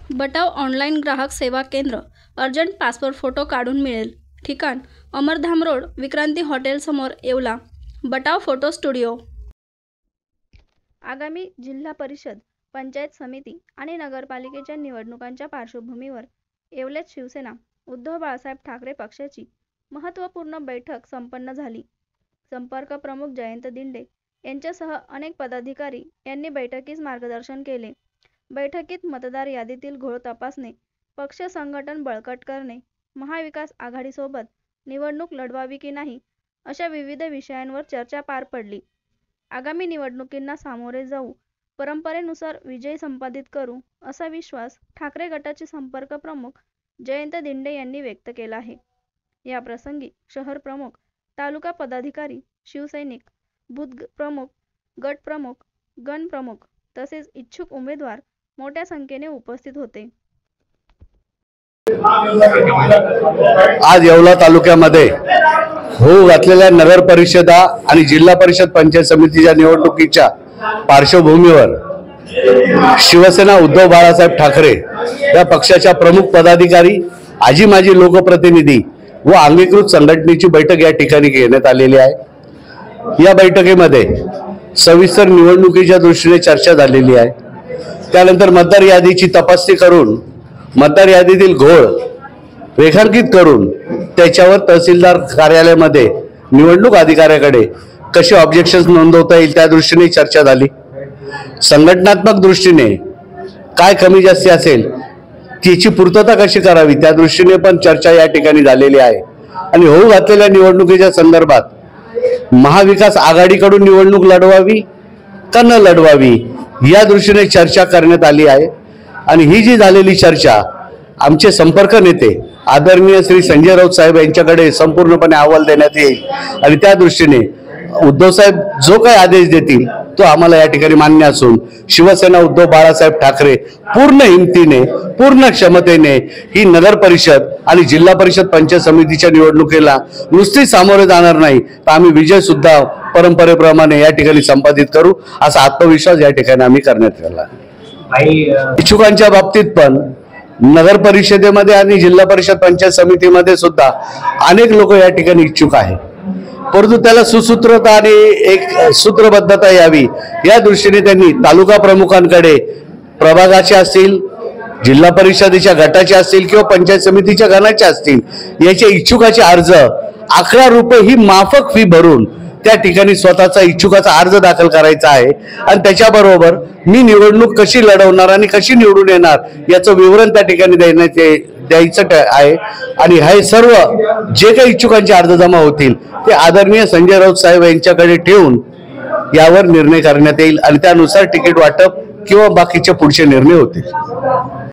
बटाव online ग्राहक सेवा केंद्र। अर्जंट पासपोर्ट फोटो काढून मिळेल। ठिकाण अमरधाम रोड, विक्रांती हॉटेल समोर, येवला। बटाव photo studio. आगामी जिल्हा परिषद, पंचायत समिती आणि नगरपालिकेच्या निवडणुकांच्या पार्श्वभूमीवर येवल्यात शिवसेना उद्धव बाळासाहेब ठाकरे पक्षाची महत्त्वपूर्ण बैठक संपन्न झाली। संपर्क प्रमुख जयंत दिंडे यांच्यासह अनेक पदाधिकारी यांनी बैठकीस मार्गदर्शन केले। बैठकीत मतदार यादीतील घोळ तपासणे, पक्ष संघटन बळकट करणे, महाविकास आघाडीसोबत निवडणूक लढवावी की नाही अशा विविध विषयांवर चर्चा पार पडली। आगामी निवडणुकींना सामोरे जाऊ, परंपरेनुसार विजय संपादित करू असा विश्वास ठाकरे गटाचे संपर्क प्रमुख जयंत दिंडे यांनी व्यक्त केला आहे। या प्रसंगी शहर प्रमुख, तालुका पदाधिकारी, शिवसैनिक, बूथ प्रमुख, गट प्रमुख, गण प्रमुख तसेच इच्छुक उमेदवार मोठ्या संख्येने उपस्थित होते। आज येवला तालुक्यामध्ये होऊ घातलेल्या नगर परिषदा आणि जिल्हा परिषद पंचायत समितीच्या निवडणुकीच्या पार्श्वभूमीवर शिवसेना उद्धव बाळासाहेब ठाकरे या पक्षाच्या प्रमुख पदाधिकारी, आजी माजी लोकप्रतिनिधी व अंगीकृत संघटनेची बैठक या ठिकाणी घेण्यात आलेली आहे। या बैठकीमध्ये सविस्तर निवडणुकीच्या दृष्टीने चर्चा झालेली आहे। त्यानंतर मतदार यादीची तपासणी करून मतदार यादीतील घोळ रेखांकित करून त्याच्यावर तहसीलदार कार्यालयामध्ये निवडणूक अधिकाऱ्याकडे कसे ऑब्जेक्शन्स नोंदवता येईल त्या दृष्टीने चर्चा झाली। संघटनात्मक दृष्टीने काय कमी जास्ती असेल त्याची पूर्तता कशी करावी त्या दृष्टीने पण चर्चा या ठिकाणी झालेली आहे। आणि होऊ घातलेल्या निवडणुकीच्या संदर्भात महाविकास आघाडीकडून निवडणूक लढवावी का न लढवावी या दृष्टीने चर्चा करण्यात आली आहे। आणि ही जी झालेली चर्चा आमचे संपर्क नेते आदरणीय श्री संजय राऊत साहेब यांच्याकडे संपूर्णपणे अहवाल देण्यात येईल आणि त्या दृष्टीने उद्धव साहेब जो काही आदेश देतील तो आम्हाला या ठिकाणी मान्य असून शिवसेना उद्धव बाळासाहेब ठाकरे पूर्ण हिमतीने, पूर्ण क्षमतेने ही नगर परिषद आणि जिल्हा परिषद पंचायत समितीच्या निवडणुकीला नुसती सामोरे जाणार नाही तर आम्ही विजय सुद्धा परंपरेप्रमाणे या ठिकाणी संपादित करू असा आत्मविश्वास या ठिकाणी आम्ही करण्यात आला। इच्छुकांच्या बाबतीत पण नगर परिषदेमध्ये आणि जिल्हा परिषद पंचायत समितीमध्ये सुद्धा अनेक लोक या ठिकाणी इच्छुक आहेत, परंतु त्याला सुसूत्रता आणि एक सूत्रबद्धता यावी या दृष्टीने त्यांनी तालुका प्रमुखांकडे प्रभागाचे असतील, जिल्हा परिषदेच्या गटाचे असतील किंवा पंचायत समितीच्या गणाचे असतील याचे इच्छुकाचे अर्ज 11 रुपये ही माफक फी भरून त्या ठिकाणी स्वतःचा इच्छुकाचा अर्ज दाखल करायचा आहे। आणि त्याच्याबरोबर मी निवडणूक कशी लढवणार आणि कशी निवडून येणार याचं विवरण त्या ठिकाणी द्यायचं आहे। आणि हे सर्व जे काही इच्छुकांचे अर्ज जमा होतील ते आदरणीय संजय राऊत साहेब यांच्याकडे ठेवून यावर निर्णय करण्यात येईल आणि त्यानुसार तिकीट वाटप किंवा बाकीचे पुढचे निर्णय होतील।